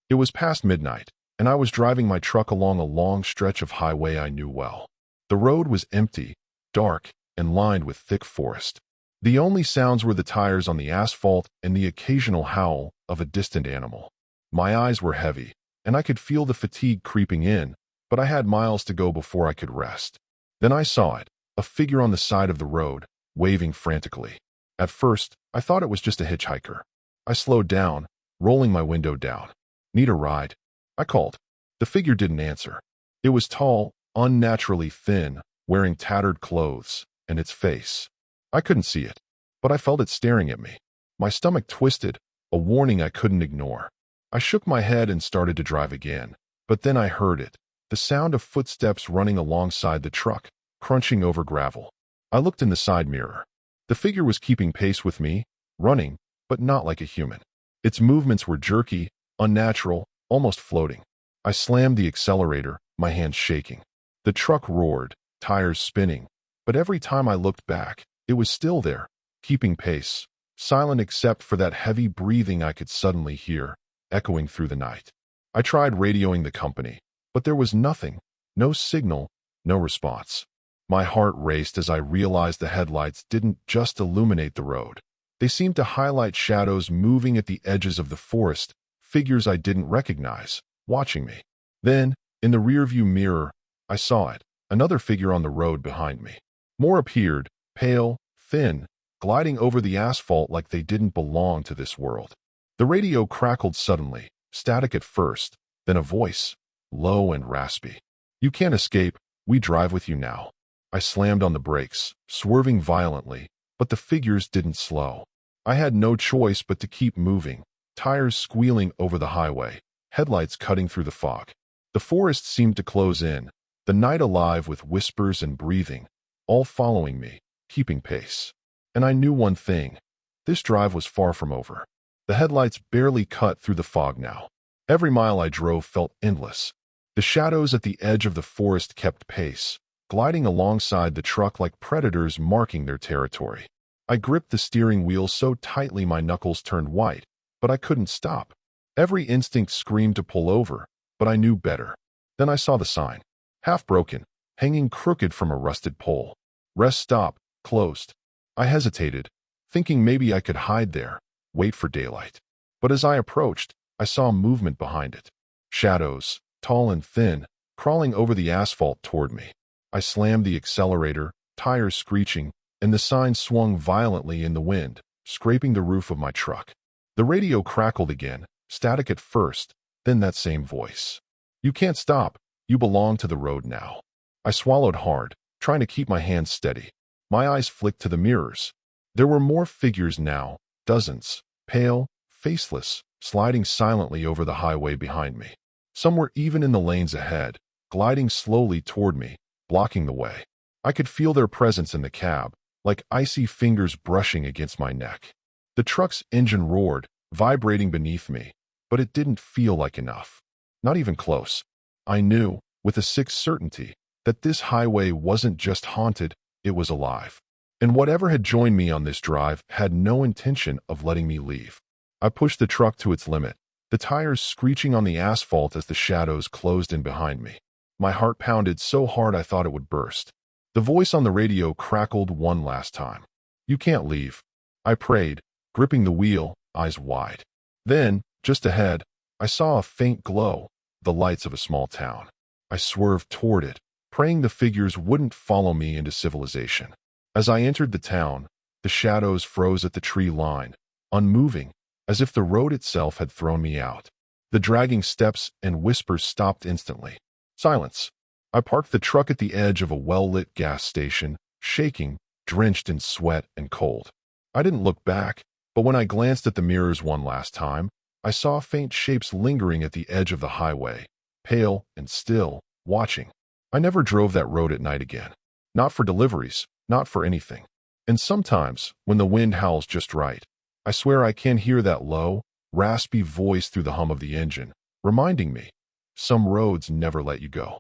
It was past midnight, and I was driving my truck along a long stretch of highway I knew well. The road was empty, dark, and lined with thick forest. The only sounds were the tires on the asphalt and the occasional howl of a distant animal. My eyes were heavy, and I could feel the fatigue creeping in, but I had miles to go before I could rest. Then I saw it, a figure on the side of the road, waving frantically. At first, I thought it was just a hitchhiker. I slowed down, rolling my window down. "Need a ride?" I called. The figure didn't answer. It was tall, unnaturally thin, wearing tattered clothes, and its face. I couldn't see it, but I felt it staring at me. My stomach twisted, a warning I couldn't ignore. I shook my head and started to drive again, but then I heard it, the sound of footsteps running alongside the truck, crunching over gravel. I looked in the side mirror. The figure was keeping pace with me, running, but not like a human. Its movements were jerky, unnatural, almost floating. I slammed the accelerator, my hands shaking. The truck roared, tires spinning, but every time I looked back, it was still there, keeping pace, silent except for that heavy breathing I could suddenly hear, echoing through the night. I tried radioing the company, but there was nothing, no signal, no response. My heart raced as I realized the headlights didn't just illuminate the road. They seemed to highlight shadows moving at the edges of the forest, figures I didn't recognize, watching me. Then, in the rearview mirror, I saw it, another figure on the road behind me. More appeared, pale, thin, gliding over the asphalt like they didn't belong to this world. The radio crackled suddenly, static at first, then a voice, low and raspy. "You can't escape, we drive with you now." I slammed on the brakes, swerving violently, but the figures didn't slow. I had no choice but to keep moving, tires squealing over the highway, headlights cutting through the fog. The forest seemed to close in, the night alive with whispers and breathing, all following me, keeping pace. And I knew one thing. This drive was far from over. The headlights barely cut through the fog now. Every mile I drove felt endless. The shadows at the edge of the forest kept pace, gliding alongside the truck like predators marking their territory. I gripped the steering wheel so tightly my knuckles turned white, but I couldn't stop. Every instinct screamed to pull over, but I knew better. Then I saw the sign, half broken, hanging crooked from a rusted pole. "Rest stop, closed." I hesitated, thinking maybe I could hide there, wait for daylight. But as I approached, I saw movement behind it. Shadows, tall and thin, crawling over the asphalt toward me. I slammed the accelerator, tires screeching, and the sign swung violently in the wind, scraping the roof of my truck. The radio crackled again, static at first, then that same voice. "You can't stop, you belong to the road now." I swallowed hard, trying to keep my hands steady. My eyes flicked to the mirrors. There were more figures now, dozens, pale, faceless, sliding silently over the highway behind me. Some were even in the lanes ahead, gliding slowly toward me, blocking the way. I could feel their presence in the cab, like icy fingers brushing against my neck. The truck's engine roared, vibrating beneath me, but it didn't feel like enough. Not even close. I knew, with a sick certainty, that this highway wasn't just haunted, it was alive. And whatever had joined me on this drive had no intention of letting me leave. I pushed the truck to its limit, the tires screeching on the asphalt as the shadows closed in behind me. My heart pounded so hard I thought it would burst. The voice on the radio crackled one last time. "You can't leave." I prayed, gripping the wheel, eyes wide. Then, just ahead, I saw a faint glow, the lights of a small town. I swerved toward it, praying the figures wouldn't follow me into civilization. As I entered the town, the shadows froze at the tree line, unmoving, as if the road itself had thrown me out. The dragging steps and whispers stopped instantly. Silence. I parked the truck at the edge of a well-lit gas station, shaking, drenched in sweat and cold. I didn't look back, but when I glanced at the mirrors one last time, I saw faint shapes lingering at the edge of the highway, pale and still, watching. I never drove that road at night again. Not for deliveries, not for anything. And sometimes, when the wind howls just right, I swear I can hear that low, raspy voice through the hum of the engine, reminding me, some roads never let you go.